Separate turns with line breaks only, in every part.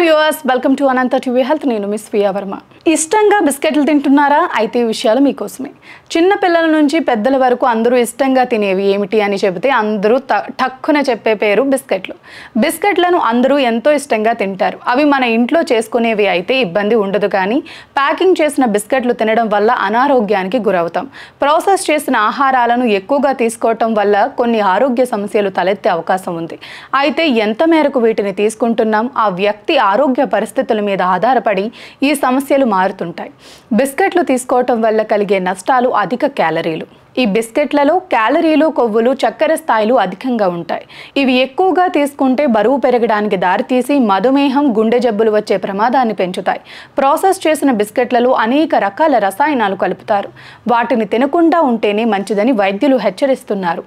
Viewers welcome to Anantha TV health. నేను miss Priya Varma. ఇష్టంగా బిస్కెట్లు తింటున్నారా? అయితే ఈ విషయాలు మీకోసమే. చిన్న పిల్లల నుంచి పెద్దల వరకు అందరూ ఇష్టంగా తినేవి ఏమిటి అని చెబితే అందరూ టక్కున చెప్పే పేరు బిస్కెట్లు. బిస్కెట్లను అందరూ ఎంతో ఇష్టంగా తింటారు. అవి మన ఇంట్లో చేసుకునేవి అయితే ఇబ్బంది ఉండదు, కానీ ప్యాకింగ్ చేసిన బిస్కెట్లు తినడం వల్ల అనారోగ్యానికి గురవుతాం. ప్రాసెస్ చేసిన ఆహారాలను ఎక్కువగా తీసుకోవటం వల్ల కొన్ని ఆరోగ్య సమస్యలు తలెత్తే అవకాశం ఉంది. అయితే ఎంత మేరకు వీటిని తీసుకుంటున్నాం, ఆ వ్యక్తి ఆరోగ్య పరిస్థితుల మీద ఆధారపడి ఈ సమస్యలు మారుతుంటాయి. బిస్కెట్లు తీసుకోవటం వల్ల కలిగే నష్టాలు అధిక క్యాలరీలు. ఈ బిస్కెట్లలో క్యాలరీలు, కొవ్వులు, చక్కెర స్థాయిలు అధికంగా ఉంటాయి. ఇవి ఎక్కువగా తీసుకుంటే బరువు పెరగడానికి దారితీసి మధుమేహం, గుండె జబ్బులు వచ్చే ప్రమాదాన్ని పెంచుతాయి. ప్రాసెస్ చేసిన బిస్కెట్లలో అనేక రకాల రసాయనాలు కలుపుతారు. వాటిని తినకుండా ఉంటేనే మంచిదని వైద్యులు హెచ్చరిస్తున్నారు.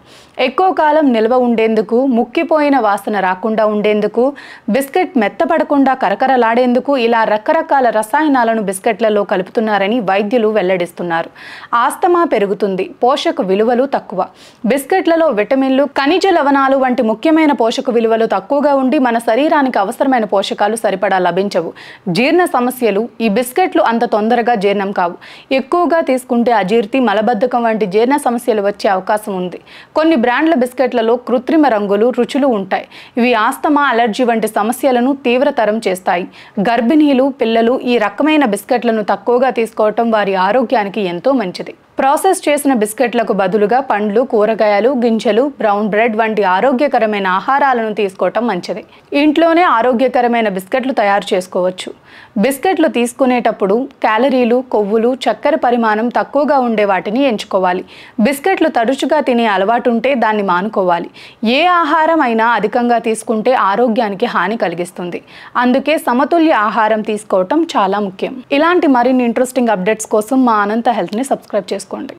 ఎక్కువ కాలం నిల్వ ఉండేందుకు, ముక్కిపోయిన వాసన రాకుండా ఉండేందుకు, బిస్కెట్ మెత్తపడకుండా కరకరలాడేందుకు ఇలా రకరకాల రసాయనాలను బిస్కెట్లలో కలుపుతున్నారని వైద్యులు వెల్లడిస్తున్నారు. ఆస్తమా పెరుగుతుంది, పోషక విలువలు తక్కువ. బిస్కెట్లలో విటమిన్లు, ఖనిజ లవణాలు వంటి ముఖ్యమైన పోషక విలువలు తక్కువగా ఉండి మన శరీరానికి అవసరమైన పోషకాలు సరిపడా లభించవు. జీర్ణ సమస్యలు. ఈ బిస్కెట్లు అంత తొందరగా జీర్ణం కావు. ఎక్కువగా తీసుకుంటే అజీర్తి, మలబద్ధకం వంటి జీర్ణ సమస్యలు వచ్చే అవకాశం ఉంది. కొన్ని బ్రాండ్ల బిస్కెట్లలో కృత్రిమ రంగులు, రుచులు ఉంటాయి. ఇవి ఆస్తమా, అలర్జీ వంటి సమస్యలను తీవ్రతరం చేస్తాయి. గర్భిణీలు, పిల్లలు ఈ రకమైన బిస్కెట్లను తక్కువగా తీసుకోవటం వారి ఆరోగ్యానికి ఎంతో మంచిది. ప్రాసెస్ చేసిన బిస్కెట్లకు బదులుగా పండ్లు, కూరగాయలు, గింజలు, బ్రౌన్ బ్రెడ్ వంటి ఆరోగ్యకరమైన ఆహారాలను తీసుకోవటం మంచిది. ఇంట్లోనే ఆరోగ్యకరమైన బిస్కెట్లు తయారు చేసుకోవచ్చు. బిస్కెట్లు తీసుకునేటప్పుడు క్యాలరీలు, కొవ్వులు, చక్కెర పరిమాణం తక్కువగా ఉండే వాటిని ఎంచుకోవాలి. బిస్కెట్లు తరచుగా తినే అలవాటు ఉంటే దాన్ని మానుకోవాలి. ఏ ఆహారం అయినా అధికంగా తీసుకుంటే ఆరోగ్యానికి హాని కలిగిస్తుంది. అందుకే సమతుల్య ఆహారం తీసుకోవటం చాలా ముఖ్యం. ఇలాంటి మరిన్ని ఇంట్రెస్టింగ్ అప్డేట్స్ కోసం మా అనంత హెల్త్ని సబ్స్క్రైబ్ చేసుకోండి.